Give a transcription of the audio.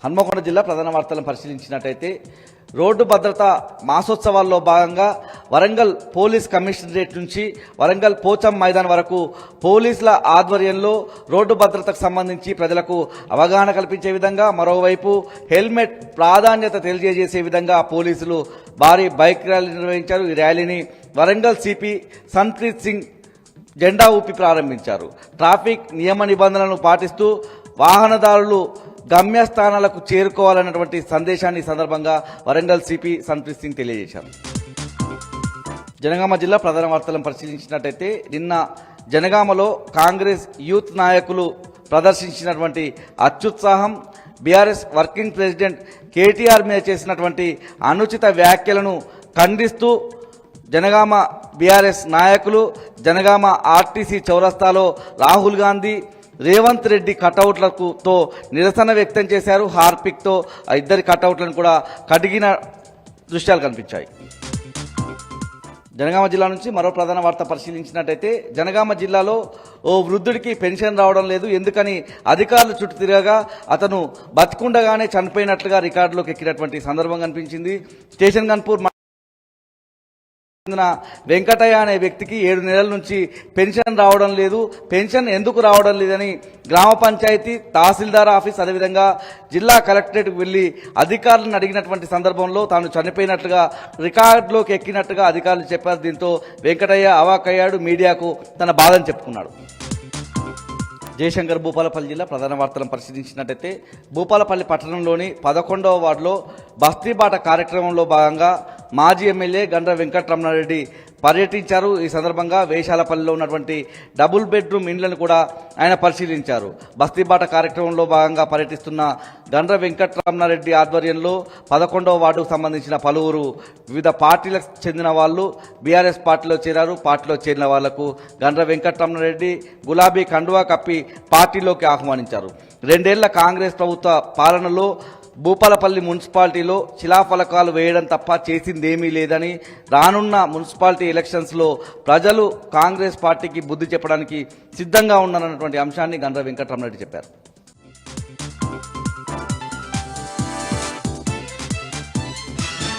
హన్మకొండ జిల్లా ప్రధాన వార్తలను పరిశీలించినట్టయితే రోడ్డు భద్రత మాసోత్సవాల్లో భాగంగా వరంగల్ పోలీస్ కమిషనరేట్ నుంచి వరంగల్ పోచం మైదాన్ వరకు పోలీసుల ఆధ్వర్యంలో రోడ్డు భద్రతకు సంబంధించి ప్రజలకు అవగాహన కల్పించే విధంగా, మరోవైపు హెల్మెట్ ప్రాధాన్యత తెలియజేసే విధంగా పోలీసులు భారీ బైక్ ర్యాలీ నిర్వహించారు. ఈ ర్యాలీని వరంగల్ సిపి సన్ప్రీత్ సింగ్ జెండా ఊపి ప్రారంభించారు. ట్రాఫిక్ నియమ నిబంధనలను పాటిస్తూ వాహనదారులు గమ్యస్థానాలకు చేరుకోవాలన్నటువంటి సందేశాన్ని సందర్భంగా వరంగల్ సిపి సన్ప్రీత్ సింగ్ తెలియజేశారు. జనగామ జిల్లా ప్రధాన వార్తలను పరిశీలించినట్టయితే నిన్న జనగామలో కాంగ్రెస్ యూత్ నాయకులు ప్రదర్శించినటువంటి అత్యుత్సాహం, బీఆర్ఎస్ వర్కింగ్ ప్రెసిడెంట్ కేటీఆర్ మీద చేసినటువంటి అనుచిత వ్యాఖ్యలను ఖండిస్తూ జనగామ బీఆర్ఎస్ నాయకులు జనగామ ఆర్టీసీ చౌరస్తాలో రాహుల్ గాంధీ, రేవంత్ రెడ్డి కటౌట్లతో నిరసన వ్యక్తం చేశారు. హార్పిక్తో ఇద్దరి కటౌట్లను కూడా కడిగిన దృశ్యాలు కనిపించాయి. జనగామ జిల్లా నుంచి మరో ప్రధాన వార్త పరిశీలించినట్టయితే జనగామ జిల్లాలో ఓ వృద్ధుడికి పెన్షన్ రావడం లేదు. ఎందుకని అధికారులు చుట్టూ తిరగగా అతను బతికుండగానే చనిపోయినట్లుగా రికార్డులోకి ఎక్కినటువంటి సందర్భం కనిపించింది. స్టేషన్ గన్పూర్ వెంకటయ్య అనే వ్యక్తికి 7 నెలల నుంచి పెన్షన్ రావడం లేదు. పెన్షన్ ఎందుకు రావడం లేదని గ్రామ పంచాయతీ, తహసీల్దార్ ఆఫీస్, అదేవిధంగా జిల్లా కలెక్టరేట్కు వెళ్లి అధికారులను అడిగినటువంటి సందర్భంలో తాను చనిపోయినట్లుగా రికార్డులోకి ఎక్కినట్టుగా అధికారులు చెప్పారు. దీంతో వెంకటయ్య అవాక్కయ్యాడు. మీడియాకు తన బాధను చెప్పుకున్నాడు. జయశంకర్ భూపాలపల్లి జిల్లా ప్రధాన వార్తలను పరిశీలించినట్టయితే భూపాలపల్లి పట్టణంలోని 11వ వార్డులో బస్తీబాట కార్యక్రమంలో భాగంగా మాజీ ఎమ్మెల్యే గండ్ర వెంకటరమణారెడ్డి పర్యటించారు. ఈ సందర్భంగా వేషాలపల్లిలో ఉన్నటువంటి డబుల్ బెడ్రూమ్ ఇండ్లను కూడా ఆయన పరిశీలించారు. బస్తీబాట కార్యక్రమంలో భాగంగా పర్యటిస్తున్న గండ్ర వెంకటరమణారెడ్డి ఆధ్వర్యంలో 11వ వార్డుకు సంబంధించిన పలువురు వివిధ పార్టీలకు చెందిన వాళ్ళు బీఆర్ఎస్ పార్టీలో చేరారు. పార్టీలో చేరిన వాళ్లకు గండ్ర వెంకటరమణారెడ్డి గులాబీ కండువా కప్పి పార్టీలోకి ఆహ్వానించారు. 2 ఏళ్ల కాంగ్రెస్ ప్రభుత్వ పాలనలో భూపాలపల్లి మున్సిపాలిటీలో శిలాఫలకాలు వేయడం తప్ప చేసిందేమీ లేదని, రానున్న మున్సిపాలిటీ ఎలక్షన్స్లో ప్రజలు కాంగ్రెస్ పార్టీకి బుద్ధి చెప్పడానికి సిద్ధంగా ఉన్నారన్నటువంటి అంశాన్ని గండ్ర వెంకటరమణారెడ్డి చెప్పారు.